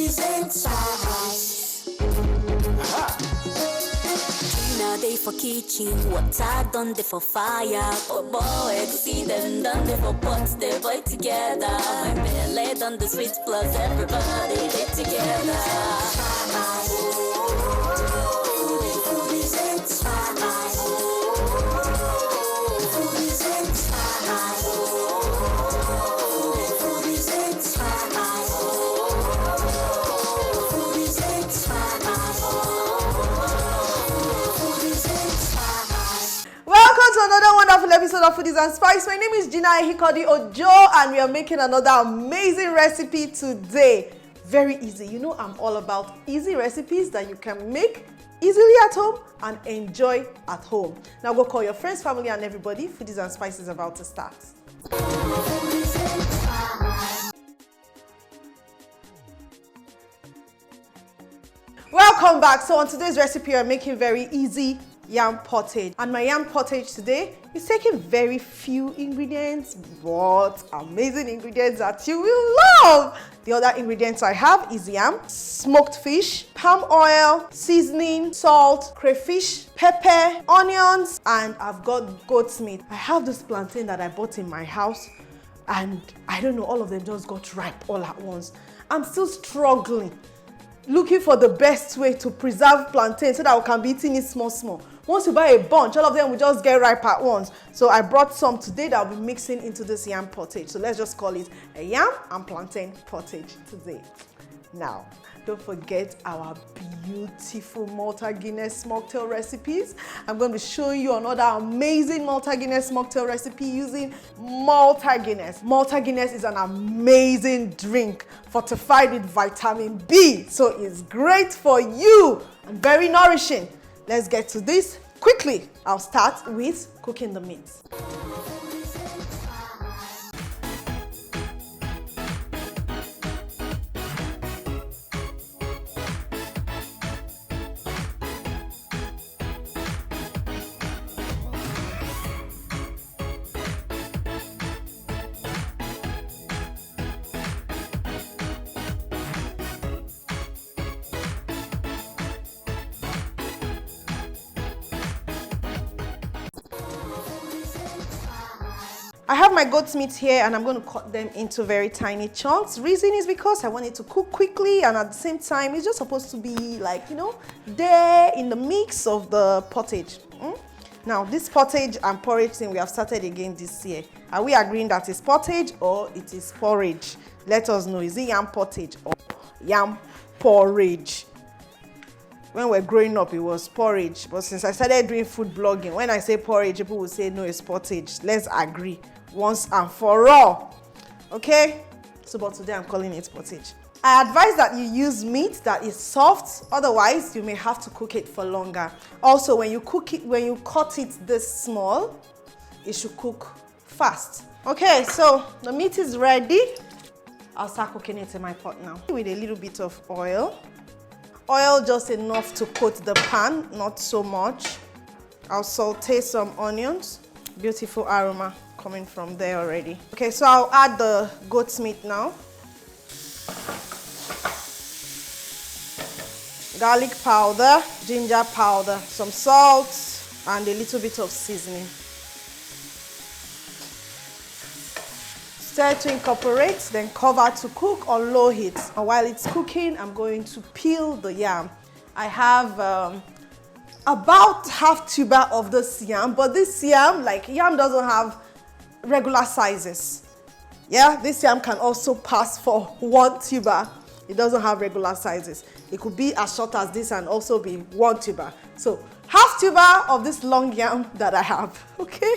Foodies and Spice. Now they for kitchen, water done they for fire. Oh boy, to see them done they for pots, they boy together. My belly done the sweet plus everybody they together. Foodies and Spice. Foodies and Spice. Foodies and Spice. Foodies and Spice. Welcome to another wonderful episode of Foodies and Spice. My name is Gina Ehikodi Ojo and we are making another amazing recipe today. Very easy. You know I'm all about easy recipes that you can make easily at home and enjoy at home. Now go call your friends, family and everybody. Foodies and Spice is about to start. Welcome back. So on today's recipe, I'm making very easy yam pottage. And my yam pottage today is taking very few ingredients, but amazing ingredients that you will love. The other ingredients I have is yam, smoked fish, palm oil, seasoning, salt, crayfish, pepper, onions, and I've got goat's meat. I have this plantain that I bought in my house and I don't know, all of them just got ripe all at once. I'm still struggling, looking for the best way to preserve plantain so that we can be eating it small. Once you buy a bunch, all of them will just get ripe at once. So I brought some today that I'll be mixing into this yam pottage. So let's just call it a yam and plantain pottage today. Now, don't forget our beautiful Malta Guinness mocktail recipes. I'm going to be showing you another amazing Malta Guinness mocktail recipe using Malta Guinness. Malta Guinness is an amazing drink fortified with vitamin B. So it's great for you and very nourishing. Let's get to this quickly. I'll start with cooking the meat. I have my goat's meat here and I'm going to cut them into very tiny chunks. Reason is because I want it to cook quickly and at the same time it's just supposed to be like, you know, there in the mix of the pottage. Now this pottage and porridge thing we have started again this year. Are we agreeing that it's pottage or it is porridge? Let us know. Is it yam pottage or yam porridge? When we're growing up, it was porridge. But since I started doing food blogging, when I say porridge, people will say, no, it's pottage. Let's agree once and for all. Okay? So, but today I'm calling it pottage. I advise that you use meat that is soft. Otherwise, you may have to cook it for longer. Also, when you cook it, when you cut it this small, it should cook fast. Okay, so the meat is ready. I'll start cooking it in my pot now. With a little bit of oil. Oil just enough to coat the pan, not so much. I'll saute some onions. Beautiful aroma coming from there already. Okay, so I'll add the goat's meat now. Garlic powder, ginger powder, some salt, and a little bit of seasoning. Stir to incorporate, then cover to cook on low heat. And while it's cooking, I'm going to peel the yam. I have about half tuber of this yam, but this yam, like yam doesn't have regular sizes. Yeah, this yam can also pass for one tuber. It doesn't have regular sizes. It could be as short as this and also be one tuber. So half tuber of this long yam that I have, okay?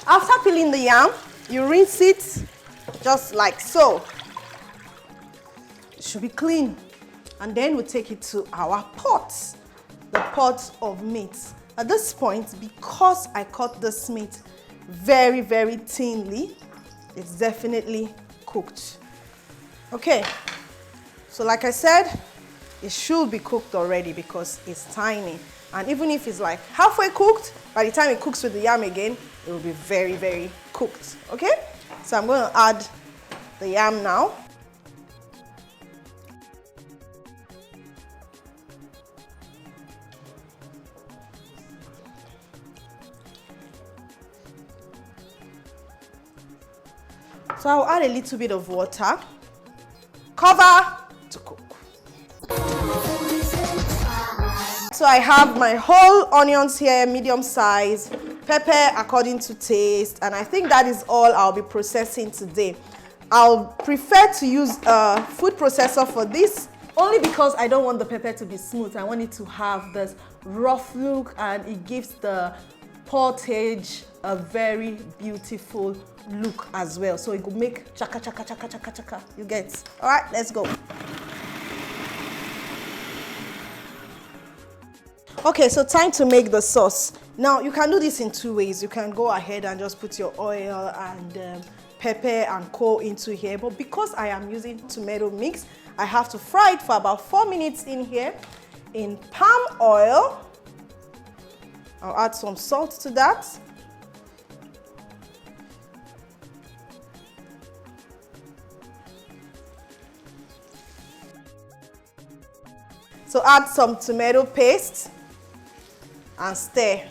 After peeling the yam, you rinse it just like so. It should be clean. And then we take it to our pot, the pot of meat. At this point, because I cut this meat very, very thinly, it's definitely cooked. Okay, so like I said, it should be cooked already because it's tiny. And even if it's like halfway cooked, by the time it cooks with the yam again, it will be very, very cooked. Okay, so I'm going to add the yam now. So I'll add a little bit of water. Cover to cook. So I have my whole onions here, medium size, pepper according to taste, and I think that is all I'll be processing today. I'll prefer to use a food processor for this, only because I don't want the pepper to be smooth. I want it to have this rough look, and it gives the pottage a very beautiful look as well. So it will make chaka chaka chaka chaka chaka. You get? All right, let's go. Okay, so time to make the sauce. Now you can do this in two ways. You can go ahead and just put your oil and pepper and co into here, but because I am using tomato mix, I have to fry it for about 4 minutes in here in palm oil. I'll add some salt to that. So add some tomato paste and stir.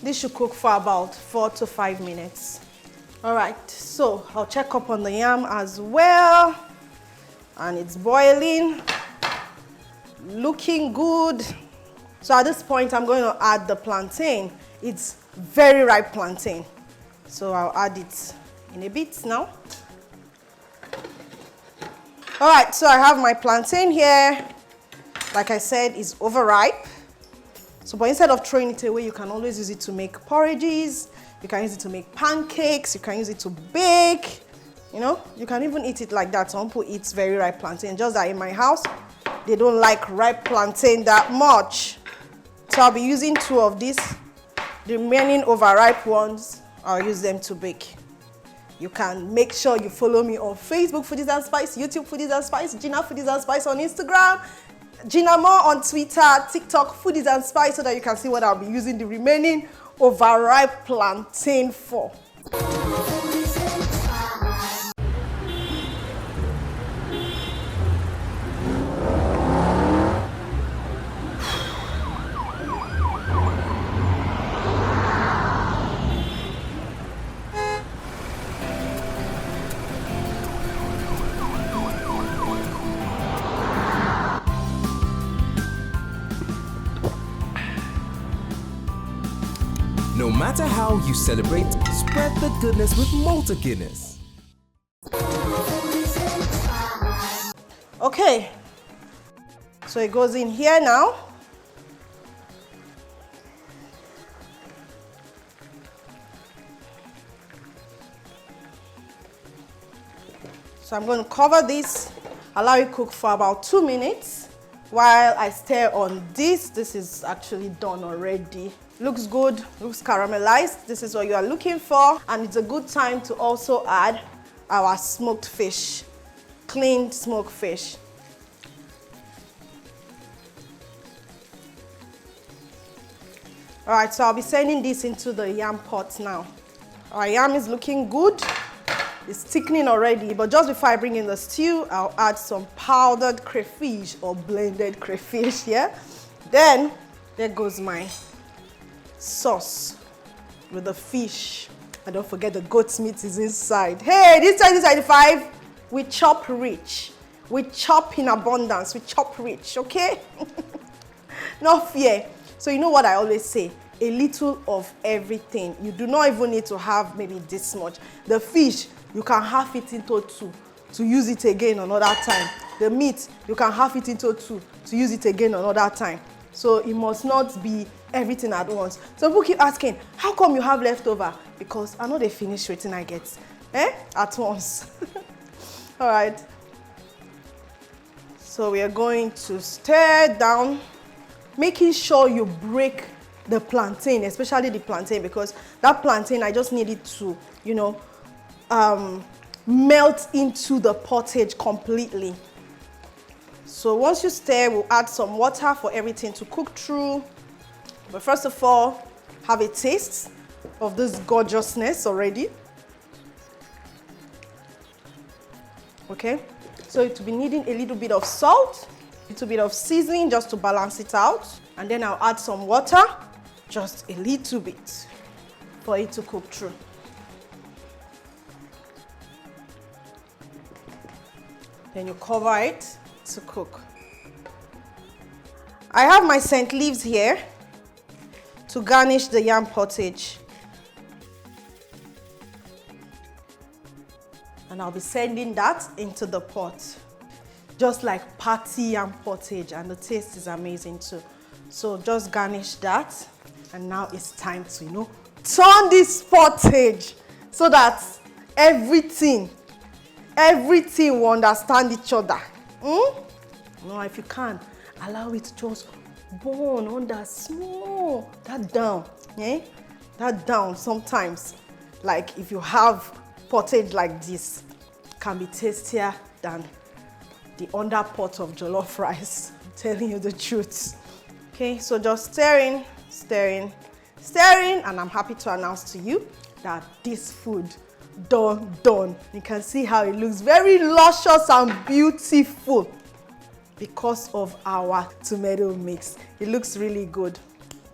This should cook for about 4 to 5 minutes. All right, so I'll check up on the yam as well. And it's boiling, looking good. So at this point, I'm going to add the plantain. It's very ripe plantain. So I'll add it in a bit now. All right, so I have my plantain here. Like I said, it's overripe. So, but instead of throwing it away, you can always use it to make porridges. You can use it to make pancakes. You can use it to bake. You know, you can even eat it like that. Some people eat very ripe plantain. Just that in my house, they don't like ripe plantain that much. So I'll be using 2 of these. The remaining overripe ones, I'll use them to bake. You can make sure you follow me on Facebook, Foodies and Spice, YouTube, Foodies and Spice, Gina Foodies and Spice on Instagram, Gina More on Twitter, TikTok, Foodies and Spice, so that you can see what I'll be using the remaining overripe plantain for. No matter how you celebrate, spread the goodness with Malta Guinness. Okay, so it goes in here now. So I'm going to cover this, allow it cook for about 2 minutes while I stir on this. This is actually done already. Looks good, looks caramelized. This is what you are looking for. And it's a good time to also add our smoked fish, cleaned smoked fish. All right, so I'll be sending this into the yam pot now. Our yam is looking good. It's thickening already, but just before I bring in the stew, I'll add some powdered crayfish or blended crayfish, yeah? Then, there goes my sauce with the fish. And don't forget the goat's meat is inside. Hey, this 2025, we chop rich. We chop in abundance. We chop rich, okay? No fear. So you know what I always say? A little of everything. You do not even need to have maybe this much. The fish, you can half it into 2 to use it again another time. The meat, you can half it into 2 to use it again another time. So it must not be everything at once. So people keep asking, how come you have leftover? Because I know they finish everything I get at once. All right. So we are going to stir down making sure you break the plantain, especially the plantain, because that plantain, I just need it to, you know, melt into the pottage completely. So once you stir, we'll add some water for everything to cook through. But first of all, have a taste of this gorgeousness already. Okay, so it will be needing a little bit of salt, a little bit of seasoning just to balance it out. And then I'll add some water, just a little bit, for it to cook through. Then you cover it to cook. I have my scent leaves here to garnish the yam pottage. And I'll be sending that into the pot. Just like party yam pottage, and the taste is amazing too. So just garnish that, and now it's time to, you know, turn this pottage so that everything will understand each other. No, if you can, allow it to just burn under small, that down, that down sometimes, like if you have pottage like this, can be tastier than the under pot of jollof rice. I'm telling you the truth. Okay, so just stirring, stirring, stirring, and I'm happy to announce to you that this food done. You can see how it looks very luscious and beautiful because of our tomato mix. It looks really good,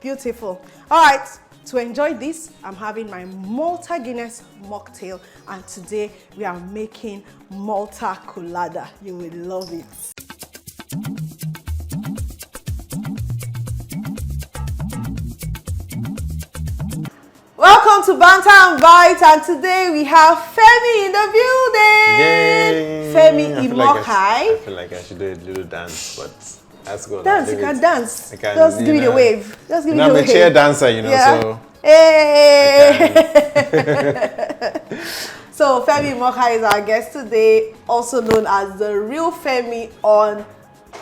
beautiful. All right, to enjoy this, I'm having my Malta Guinness mocktail, and today we are making Malta Colada. You will love it. Welcome to Banter and Bite, and today we have Femi in the building. Yay! Femi Imokai. I feel like I should do a little dance, but let's go. Dance, you can dance. I can, just give me the wave. Just give me the I'm wave. a chair dancer, you know, Yeah. so. Hey! So Femi Imokai is our guest today, also known as the real Femi on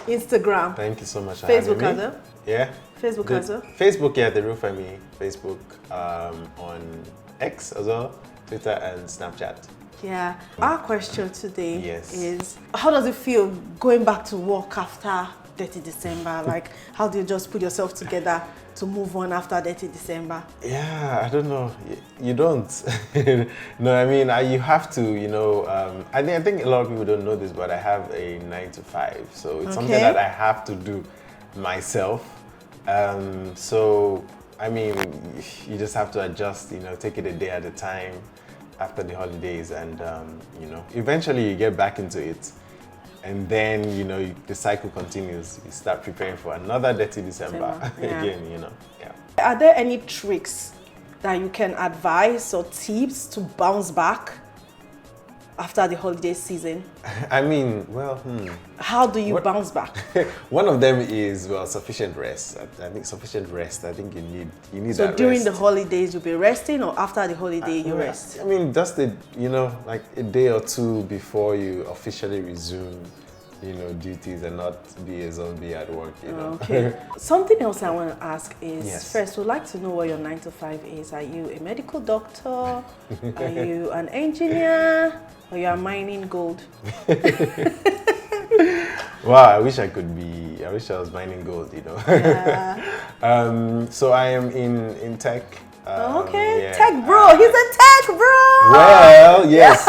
Instagram. Thank you so much for Facebook having me. as well? Yeah. Facebook as well? Facebook, yeah, the real Femi. Facebook, on X as well, Twitter and Snapchat. Yeah. Our question today Yes. is, how does it feel going back to work after 30 December? Like, how do you just put yourself together to move on after 30 December? Yeah, I don't know. You don't. No, I mean, you have to, you know, I think a lot of people don't know this, but I have a 9 to 5. So it's something that I have to do myself. So, I mean, you just have to adjust, you know, take it a day at a time after the holidays, and, you know, eventually you get back into it. And then, you know, the cycle continues. You start preparing for another dirty December again, you know. Yeah. Are there any tricks that you can advise or tips to bounce back after the holiday season? I mean, well, How do you bounce back? One of them is, well, sufficient rest. I think sufficient rest. I think you need So that during rest. the holidays you'll be resting, or after the holiday you rest? I mean, just you know, like a day or two before you officially resume, you know, duties, and not be a zombie at work, you know. Okay. Something else I want to ask is, Yes. first, we'd like to know what your 9 to 5 is. Are you a medical doctor? Are you an engineer? Or you are mining gold? Wow, I wish I was mining gold, you know. Yeah. So I am in tech. Okay, yeah. tech bro. He's a tech bro. Well, yes,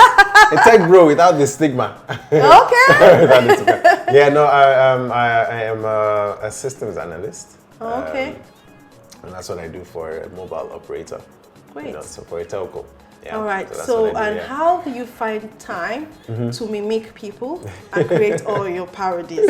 a tech bro without the stigma. Okay. Without the stigma. Yeah, no, I am a systems analyst. Okay. And that's what I do for a mobile operator. Great. You know, so for a telco. Yeah, All right. that's So, what I do, yeah. how do you find time to mimic people and create all your parodies?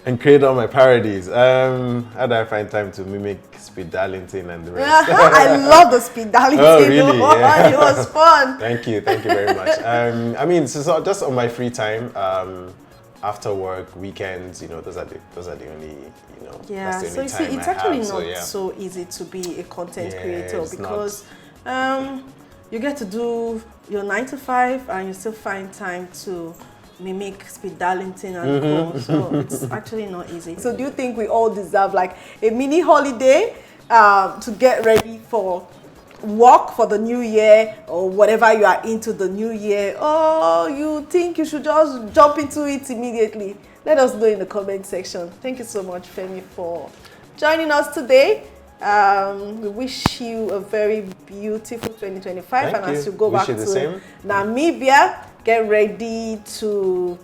And create all my parodies. How do I find time to mimic Speed Darlington and the rest? I love the Speed Darlington. Oh, really? Yeah. It was fun. Thank you very much. I mean, so just on my free time, after work, weekends, you know, those are the only, you know. Yeah. That's the So only you see, time it's I actually have, not yeah. so easy to be a content creator, it's because you get to do your 9 to 5 and you still find time to mimic speed Darlington and co. So it's actually not easy. So do you think we all deserve like a mini holiday to get ready for work for the new year or whatever you are into the new year, or you think you should just jump into it immediately? Let us know in the comment section. Thank you so much, Femi, for joining us today. We wish you a very beautiful 2025. Thank and you. As you go Wish back you the to same. Namibia, get ready to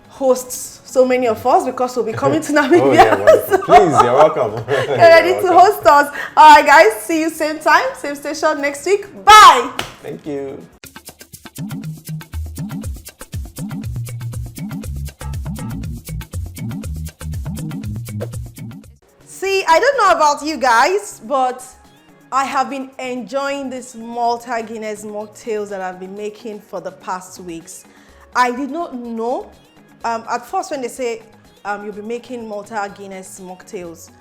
host so many of us, because we'll be coming to Namibia. Oh, yeah, wonderful. Please, you're welcome. Get ready to host us. All right, guys. See you same time, same station next week. Bye. Thank you. See, I don't know about you guys, but I have been enjoying this Malta Guinness mocktails that I've been making for the past weeks. I did not know, at first when they say you'll be making Malta Guinness mocktails,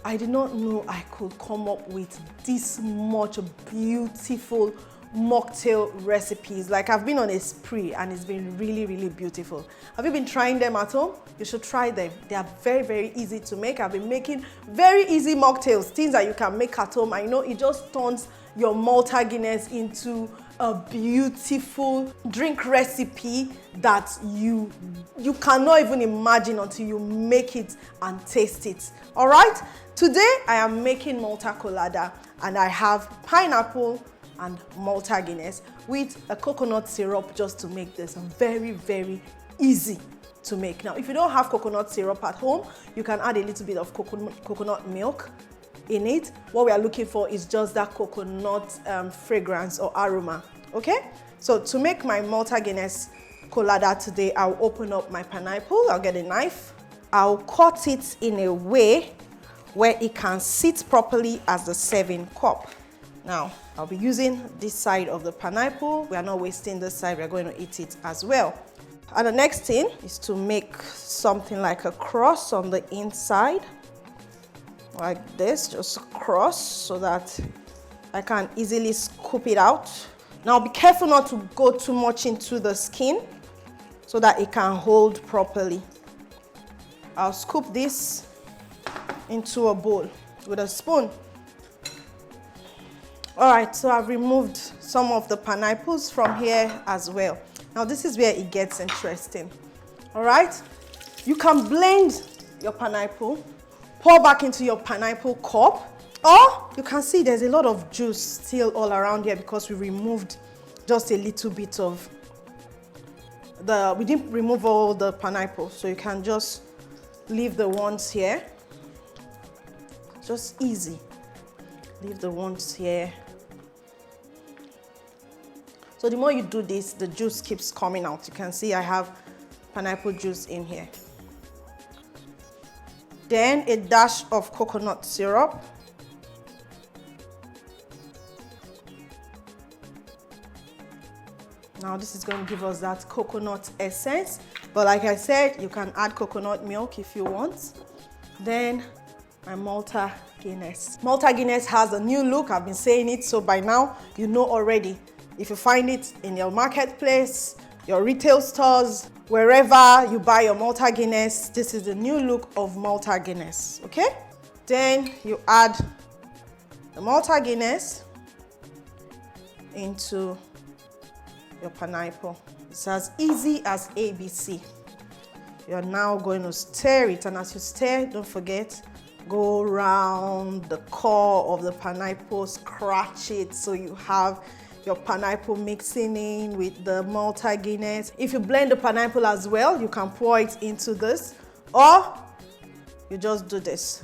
I did not know I could come up with this much beautiful mocktail recipes. Like, I've been on a spree and it's been really, really beautiful. Have you been trying them at home? You should try them. They are very, very easy to make. I've been making very easy mocktails, things that you can make at home. I know it just turns your Malta Guinness into a beautiful drink recipe that you cannot even imagine until you make it and taste it. All right, today I am making Malta Colada, and I have pineapple and Malta Guinness with a coconut syrup just to make this very, very easy to make. Now, if you don't have coconut syrup at home, you can add a little bit of coconut milk in it. What we are looking for is just that coconut fragrance or aroma. Okay, so to make my Malta Guinness Colada today, I'll open up my pineapple. I'll get a knife. I'll cut it in a way where it can sit properly as the serving cup. Now, I'll be using this side of the pineapple. We are not wasting this side. We're going to eat it as well. And the next thing is to make something like a cross on the inside. Like this, just a cross so that I can easily scoop it out. Now, be careful not to go too much into the skin so that it can hold properly. I'll scoop this into a bowl with a spoon. All right, so I've removed some of the pineapples from here as well. Now, this is where it gets interesting. All right, you can blend your pineapple, pour back into your pineapple cup, or you can see there's a lot of juice still all around here because we removed just a little bit of we didn't remove all the pineapple, so you can just leave the ones here. Just easy. Leave the ones here. So the more you do this, the juice keeps coming out. You can see I have pineapple juice in here. Then a dash of coconut syrup. Now this is going to give us that coconut essence. But like I said, you can add coconut milk if you want. Then my Malta Guinness. Malta Guinness has a new look. I've been saying it, so by now you know already. If you find it in your marketplace, your retail stores, wherever you buy your Malta Guinness, this is the new look of Malta Guinness, okay? Then you add the Malta Guinness into your pineapple. It's as easy as ABC. You're now going to stir it, and as you stir, don't forget, go around the core of the pineapple, scratch it so you have your pineapple mixing in with the Malta Guinness. If you blend the pineapple as well, you can pour it into this, or you just do this.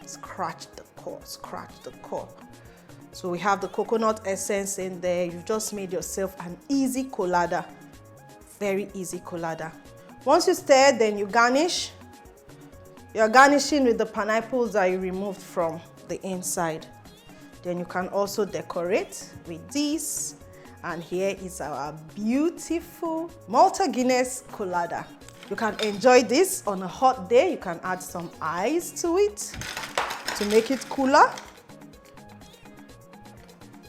Scratch the core, scratch the core. So we have the coconut essence in there. You've just made yourself an easy colada. Very easy colada. Once you stir, then you garnish. You're garnishing with the pineapples that you removed from the inside. Then you can also decorate with this. And here is our beautiful Malta Guinness Colada. You can enjoy this on a hot day. You can add some ice to it to make it cooler.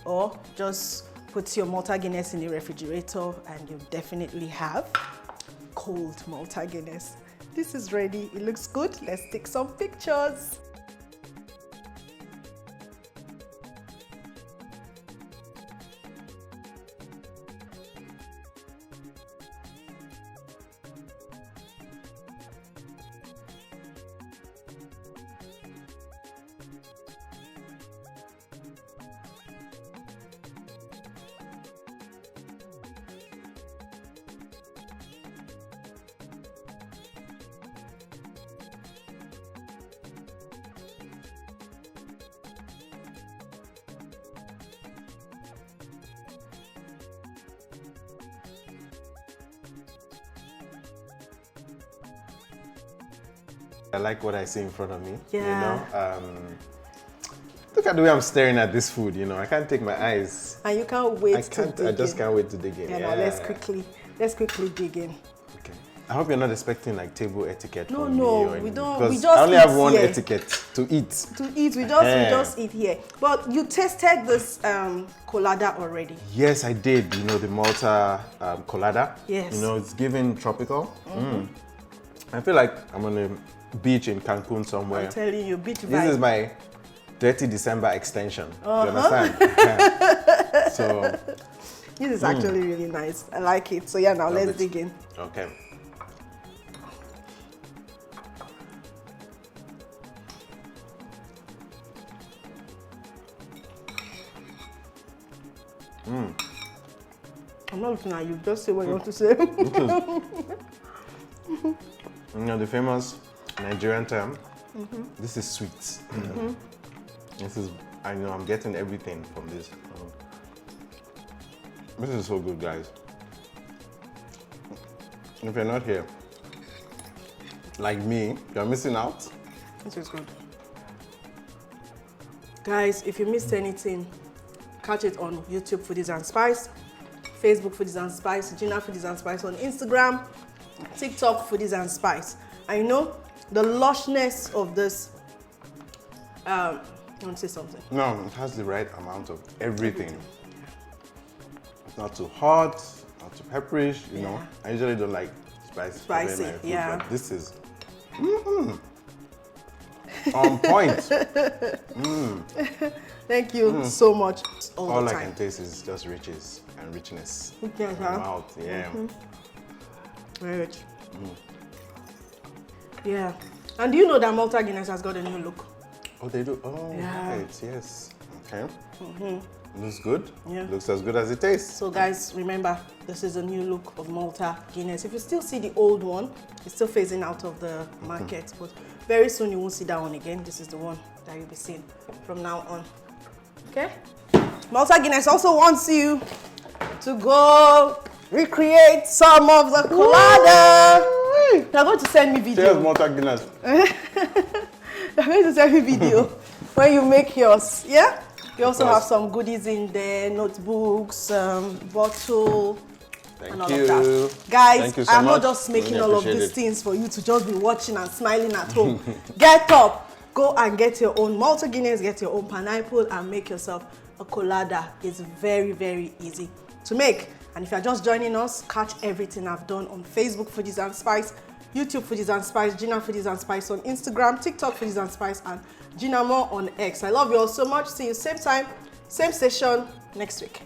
Or just put your Malta Guinness in the refrigerator and you definitely have cold Malta Guinness. This is ready. It looks good. Let's take some pictures. I like what I see in front of me. Yeah. You know, look at the way I'm staring at this food. You know, I can't take my eyes. And you can't wait I just can't wait to dig in. Yeah, now let's quickly dig in. Okay. I hope you're not expecting like table etiquette. No, from no, me or we anything, don't. because We just I only have eat one here. etiquette to eat. To eat, we just eat here. But you tasted this colada already. Yes, I did. You know, the Malta Colada. Yes. You know, it's giving tropical. I feel like I'm on a beach in Cancun somewhere. I'm telling you, beach vibe. This is my Dirty December extension. Do you understand? Yeah. So This is actually really nice. I like it. So yeah, now let's dig in. Okay. I'm not looking at you. Just say what you want to say. You know the famous Nigerian term. This is sweet. This is. I know I'm getting everything from this. This is so good, guys. If you're not here, like me, you're missing out. This is good. Guys, if you missed anything, catch it on YouTube Foodies and Spice, Facebook Foodies and Spice, Gina Foodies and Spice on Instagram, TikTok Foodies and Spice. I know the lushness of this. You want to say something? No, it has the right amount of everything. It's not too hot, not too pepperish. You know, I usually don't like spicy. In my food, yeah. But this is on point. Thank you so much. All the I time. can taste is just riches and richness. Yeah, in my mouth, yeah. Very rich. Yeah. And do you know that Malta Guinness has got a new look? Oh, they do? Oh, Yeah. right, yes. Okay. Looks good. Yeah. Looks as good as it tastes. So guys, remember, this is a new look of Malta Guinness. If you still see the old one, it's still phasing out of the market, but very soon you won't see that one again. This is the one that you'll be seeing from now on. Okay? Malta Guinness also wants you to go recreate some of the colada. They're going to send me video. Cheers, Malta Guinness. They're going to send me video when you make yours. Yeah? We also have some goodies in there, notebooks, bottle, and all of that. Guys, Thank you so I'm much. not just making Really all of appreciate these it. things for you to just be watching and smiling at home. Get up, go and get your own Malta Guinness, get your own pineapple, and make yourself a colada. It's very, very easy to make. And if you're just joining us, catch everything I've done on Facebook Foodies and Spice, YouTube Foodies and Spice, Gina Foodies and Spice on Instagram, TikTok Foodies and Spice, and Gina More on X. I love you all so much. See you same time, same station next week.